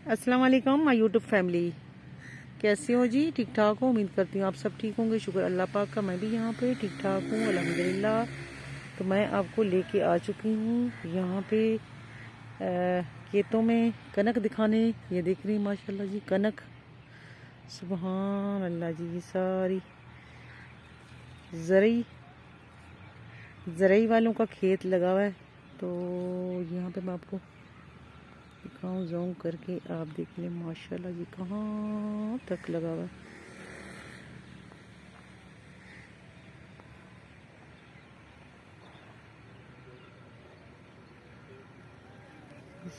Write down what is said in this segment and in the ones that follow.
अस्सलाम वालेकुम my YouTube family. कैसे हो जी? ठीक ठाक हो? उम्मीद करती हूँ आप सब ठीक होंगे। शुक्र अल्लाह पाक का, मैं भी यहाँ पे ठीक ठाक हूँ अल्हम्दुलिल्लाह। तो मैं आपको लेके आ चुकी हूँ यहाँ पे खेतों में कनक दिखाने। ये देख रही हैं माशाल्लाह जी कनक, सुबहान अल्लाह जी। ये सारी ज़रई वालों का खेत लगा हुआ है। तो यहाँ पे मैं आपको दिखाऊं जूम करके, आप देख लें माशाल्लाह जी कहाँ तक लगा हुआ है।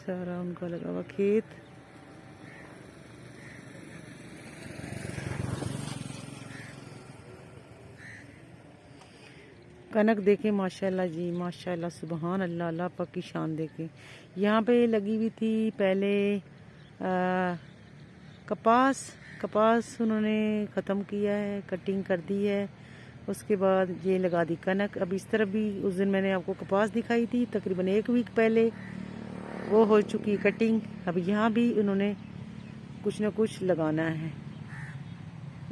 सारा उनका लगा हुआ खेत। कनक देखे माशाल्लाह जी माशाल्लाह, सुबहान अल्लाह, अल्लाह पाक की शान देखे। यहाँ पे लगी हुई थी पहले कपास उन्होंने ख़त्म किया है, कटिंग कर दी है। उसके बाद ये लगा दी कनक। अब इस तरफ भी उस दिन मैंने आपको कपास दिखाई थी तकरीबन 1 वीक पहले, वो हो चुकी कटिंग। अब यहाँ भी उन्होंने कुछ ना कुछ लगाना है।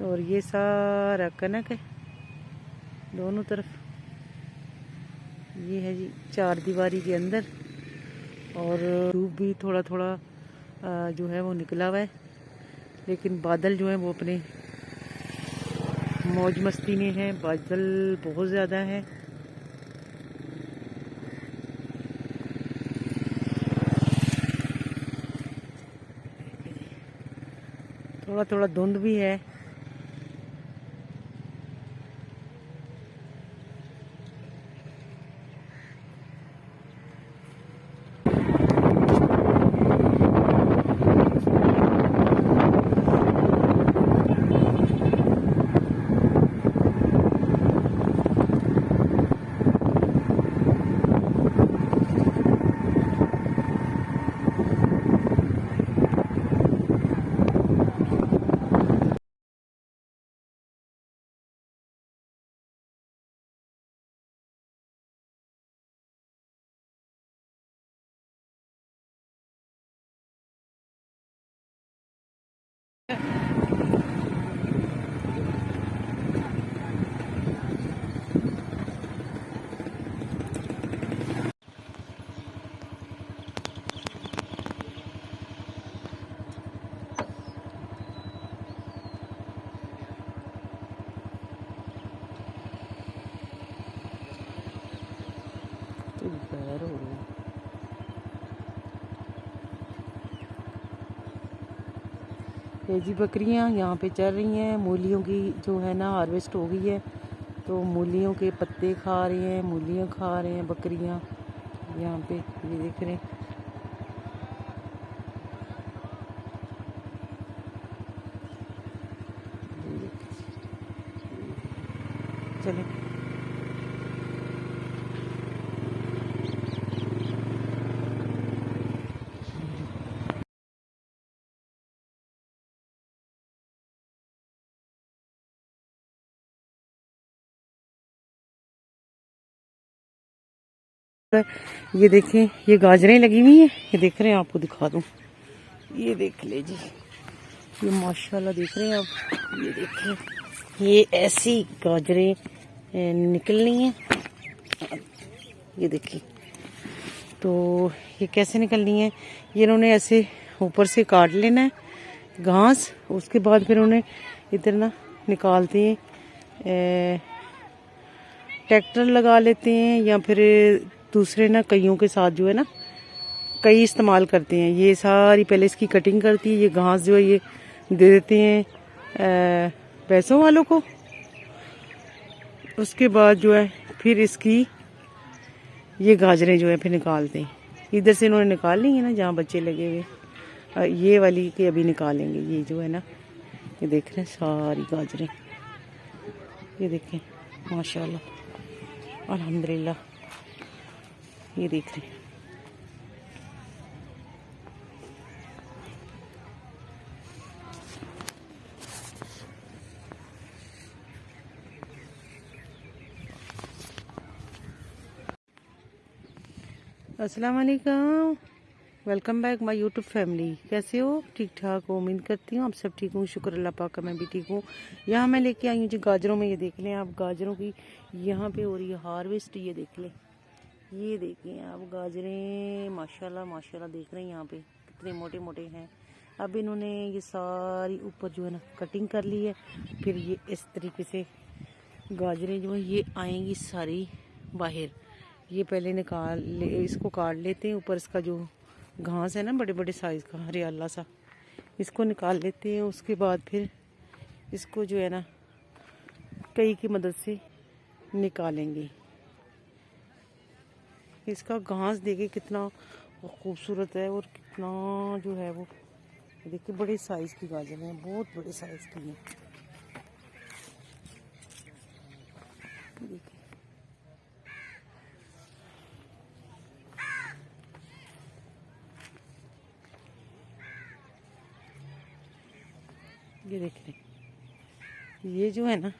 और ये सारा कनक है दोनों तरफ। ये है जी 4 दीवारी के अंदर। और धूप भी थोड़ा थोड़ा जो है वो निकला हुआ है, लेकिन बादल जो है वो अपने मौज मस्ती में है। बादल बहुत ज़्यादा है। थोड़ा थोड़ा धुंध भी है। ये जी बकरियां यहाँ पे चल रही हैं। मूलियों की जो है ना हार्वेस्ट हो गई है, तो मूलियों के पत्ते खा रही हैं, मूलियाँ खा रहे हैं बकरियां यहाँ पे। ये देख रहे हैं। चले ये देखें, ये गाजरें लगी हुई हैं। ये देख रहे हैं, आपको दिखा दूं। ये देख ले जी, ये माशाल्लाह देख रहे हैं आप। ये देखें, ये ऐसी गाजरें निकलनी है। ये देखिए, तो ये कैसे निकलनी है, ये इन्होंने ऐसे ऊपर से काट लेना है घास। उसके बाद फिर उन्हें इधर ना निकालते हैं, ट्रैक्टर लगा लेते हैं या फिर दूसरे ना कईयों के साथ जो है ना कई इस्तेमाल करते हैं। ये सारी पहले इसकी कटिंग करती है, ये घास जो है ये दे देते हैं पैसों वालों को। उसके बाद जो है फिर इसकी ये गाजरें जो है फिर निकालते हैं। इधर से इन्होंने निकाल ली है ना जहाँ बच्चे लगे हुए, ये वाली के अभी निकालेंगे। ये जो है ना, ये देख रहे हैं सारी गाजरें। ये देखें माशाल्लाह अल्हम्दुलिल्लाह। ये देख रहे हैं। अस्सलाम वालेकुम। Welcome back my YouTube family. कैसे हो? ठीक ठाक हो? उम्मीद करती हूँ आप सब ठीक हूँ। शुक्र अल्लाह पाक का, मैं भी ठीक हूँ। यहाँ मैं लेके आई हूँ जी गाजरों में। ये देख लें आप, गाजरों की यहाँ पे हो रही है हार्वेस्ट। ये देख लें, ये देखें आप गाजरें, माशाल्लाह माशाल्लाह देख रहे हैं यहाँ पे कितने मोटे मोटे हैं। अब इन्होंने ये सारी ऊपर जो है ना कटिंग कर ली है। फिर ये इस तरीके से गाजरें जो है ये आएंगी सारी बाहर। ये पहले निकाल ले, इसको काट लेते हैं। ऊपर इसका जो घास है ना बड़े बड़े साइज का हरियाला सा, इसको निकाल लेते हैं। उसके बाद फिर इसको जो है ना कई की मदद से निकालेंगे। इसका घास देखिए कितना खूबसूरत है और कितना जो है वो देखिए बड़े साइज की गाजर है, बहुत बड़े साइज की है। देखिए ये देख रहे, ये जो है ना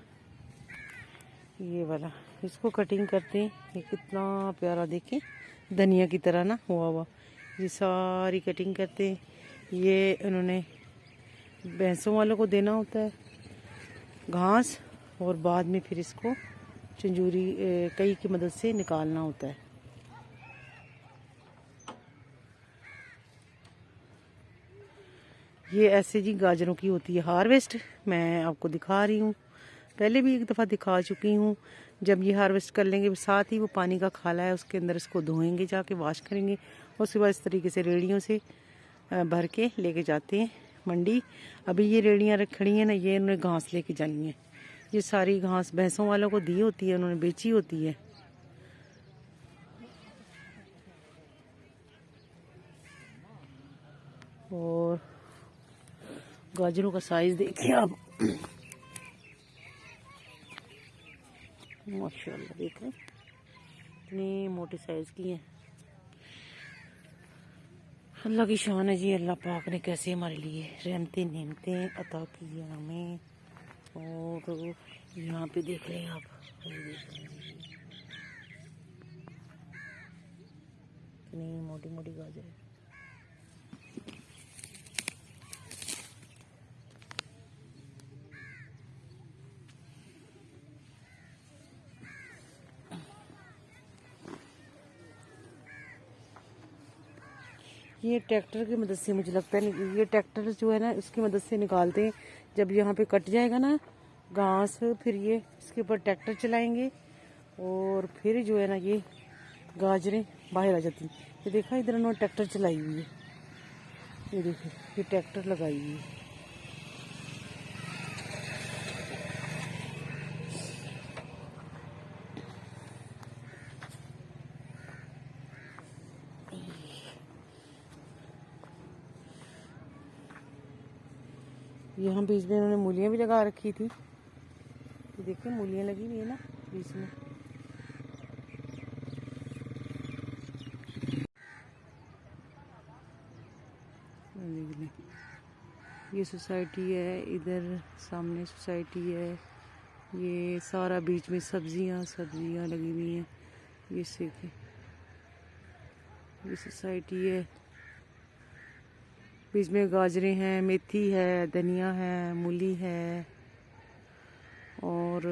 ये वाला, इसको कटिंग करते हैं। ये कितना प्यारा देखें धनिया की तरह ना हुआ। ये सारी कटिंग करते हैं। ये उन्होंने भैंसों वालों को देना होता है घास, और बाद में फिर इसको चंजूरी कई की मदद से निकालना होता है। ये ऐसे जी गाजरों की होती है हार्वेस्ट। मैं आपको दिखा रही हूँ, पहले भी एक दफ़ा दिखा चुकी हूँ। जब ये हार्वेस्ट कर लेंगे साथ ही वो पानी का खाला है उसके अंदर इसको धोएंगे, जाके वॉश करेंगे। उसके बाद इस तरीके से रेड़ियों से भर के लेके जाते हैं मंडी। अभी ये रेड़ियाँ खड़ी हैं ना, ये उन्होंने घास लेके जानी है। ये सारी घास भैंसों वालों को दी होती है, उन्होंने बेची होती है। और गाजरों का साइज देखिए आप, माशाल्लाह देख रहे इतने मोटे साइज की हैं। अल्लाह की शान है जी। अल्लाह पाक ने कैसे हमारे लिए रहमतें नेमतें अता की है हमें। और यहाँ पे देख रहे हैं आप, ये देख रहे हैं इतनी मोटी मोटी गाजर है। ये ट्रैक्टर की मदद से, मुझे लगता है ये ट्रैक्टर जो है ना उसकी मदद से निकालते हैं। जब यहाँ पे कट जाएगा ना घास, फिर ये इसके ऊपर ट्रैक्टर चलाएंगे और फिर जो है ना ये गाजरें बाहर आ जाती हैं। ये देखा इधर उन्होंने ट्रैक्टर चलाई हुई है, ये देखिए ये ट्रैक्टर लगाई हुई है। यहाँ बीच में उन्होंने मूलियाँ भी लगा रखी थी। ये देखिए मूलियाँ लगी हुई है ना बीच में। ये सोसाइटी है, इधर सामने सोसाइटी है। ये सारा बीच में सब्जियां लगी हुई हैं। ये देखिए ये सोसाइटी है, बीच में गाजरें हैं, मेथी है, धनिया है, मूली है। और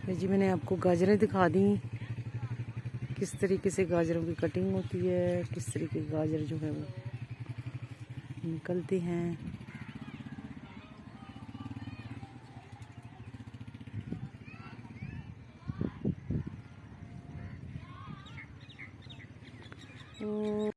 जी मैंने आपको गाजरें दिखा दी, किस तरीके से गाजरों की कटिंग होती है, किस तरीके के गाजर जो है वो निकलते हैं।